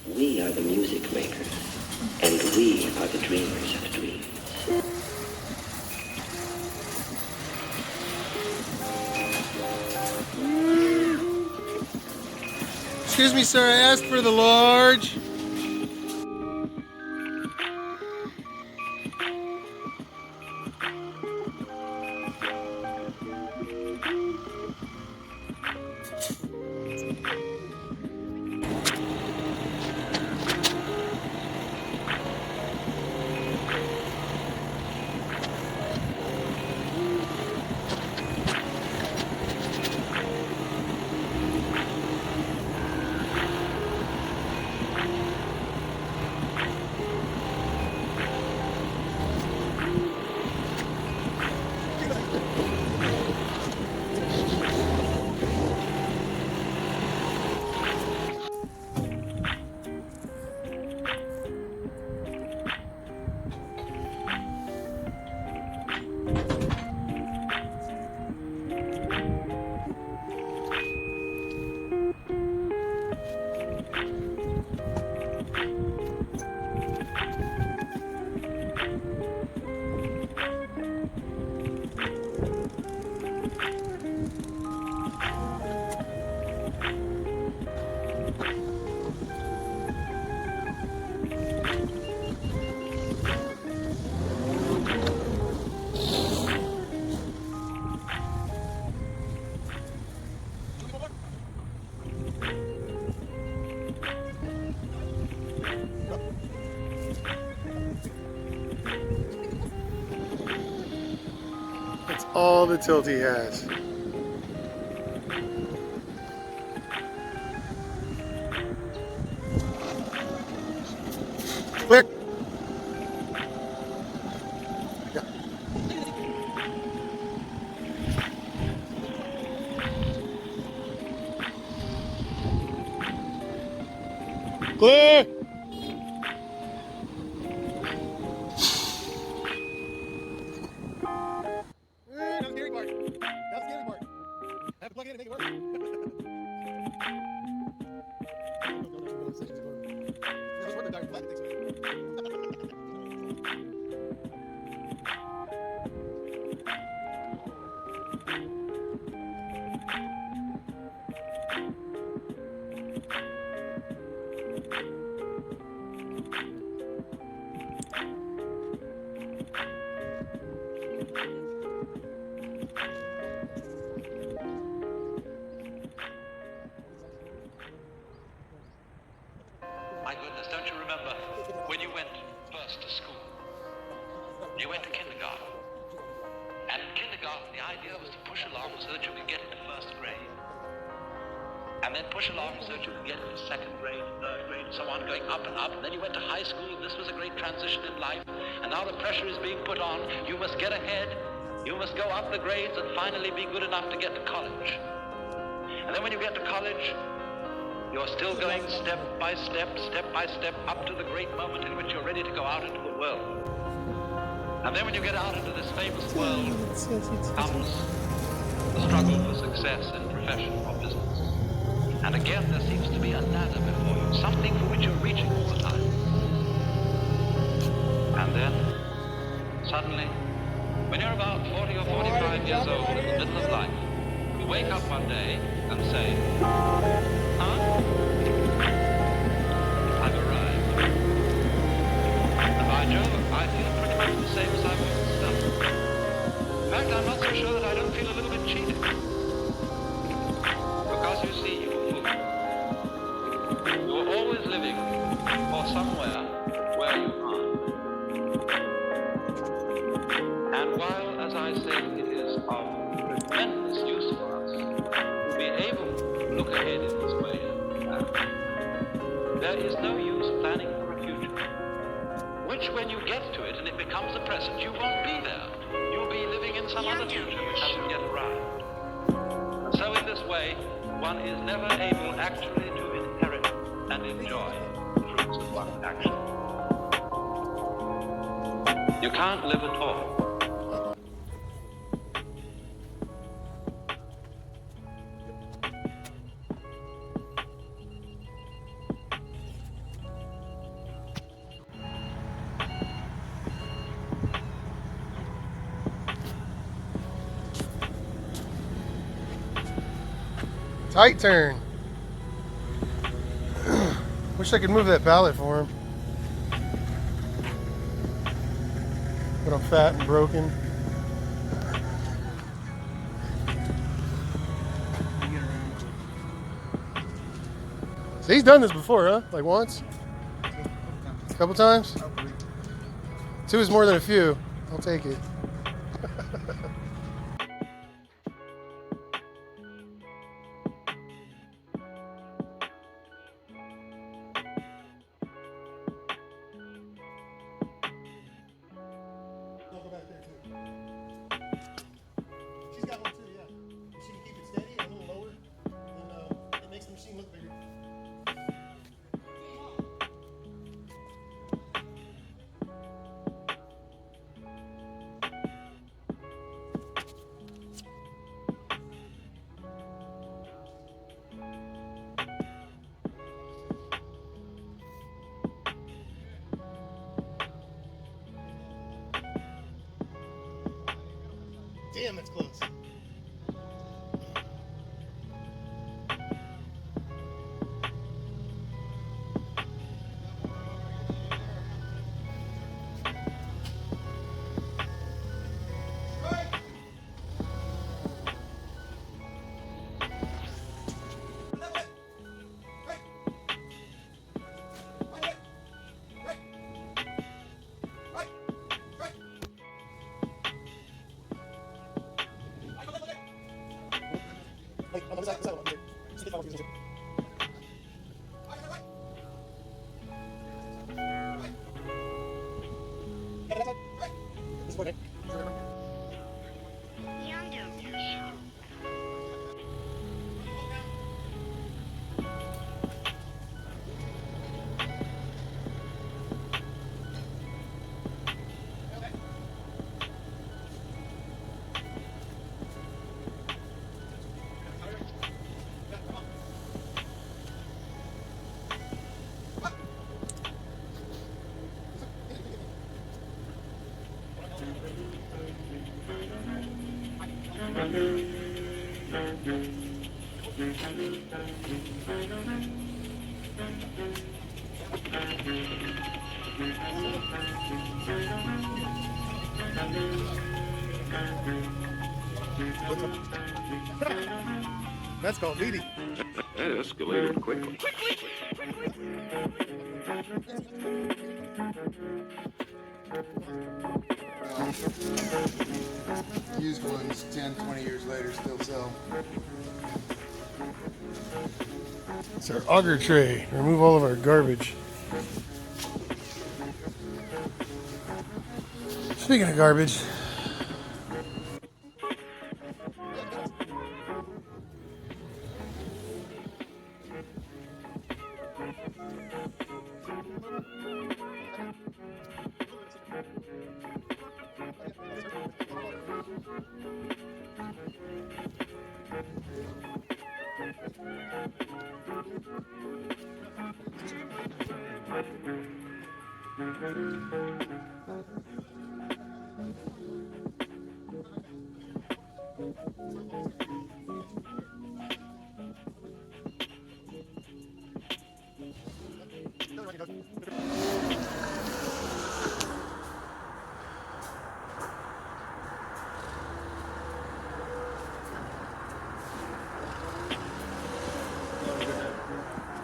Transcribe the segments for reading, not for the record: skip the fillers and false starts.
We are the music makers, and we are the dreamers of dreams. Excuse me, sir, I asked for the large. That's all the tilt he has. Clear. Yeah. Clear. That's the scary part. That's the scary part. I have to plug it in and make it work. My goodness, don't you remember when you went first to school? You went to kindergarten. And in kindergarten, the idea was to push along so that you could get into first grade. And then push along so that you could get into second grade, third grade, and so on, going up and up. And then you went to high school, and this was a great transition in life. And now the pressure is being put on. You must get ahead. You must go up the grades and finally be good enough to get to college. And then when you get to college, you're still going step by step up to the great moment in which you're ready to go out into the world. And then when you get out into this famous world comes the struggle for success in profession or business. And again there seems to be a ladder before you, something for which you're reaching all the time. And then, suddenly, when you're about 40 or 45 years old in the middle of life, you wake up one day and say, huh? I've arrived. And by Jove, I feel pretty much the same as I've always felt. In fact, I'm not so sure that I don't feel a little bit cheated. Because you see, you're always living for somewhere where you aren't. And while, as I said, it is of tremendous use for us to be able to look ahead in this way, there is no use planning for a future, which when you get to it and it becomes the present, you won't be there. You'll be living in some other future which hasn't yet arrived. And so in this way, one is never able actually to inherit and enjoy the fruits of one's action. You can't live at all. Height turn. Wish I could move that pallet for him. But I'm fat and broken. So he's done this before, huh? Like once? A couple times? 2 is more than a few. I'll take it. I'll go back there too. She's got one too, yeah. She can keep it steady and a little lower, and it makes the machine look bigger. Damn, that's close. That's called leading. That escalated quickly. Used ones 10, 20 years later still sell. It's our auger tray. Remove all of our garbage. Speaking of garbage,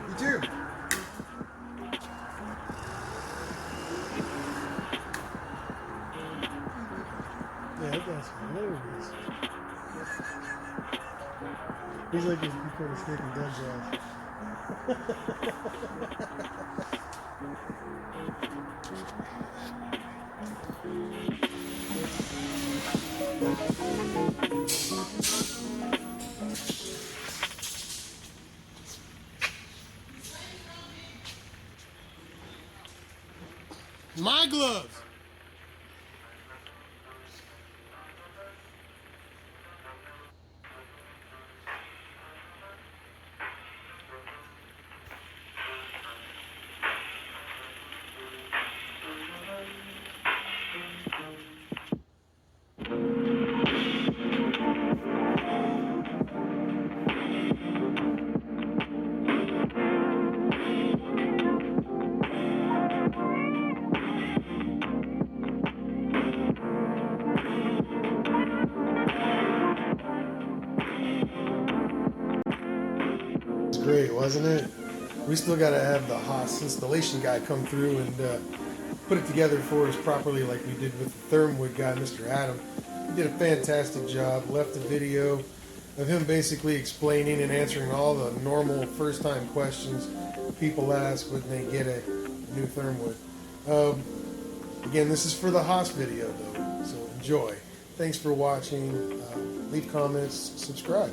You too. yeah, that guy's hilarious. He's like his before the snake and dead job. My gloves. wasn't it? We still got to have the Haas installation guy come through and put it together for us properly like we did with the Thermwood guy, Mr. Adam. He did a fantastic job. Left a video of him basically explaining and answering all the normal first-time questions people ask when they get a new Thermwood. Again, this is for the Haas video, though, so enjoy. Thanks for watching. Leave comments, subscribe.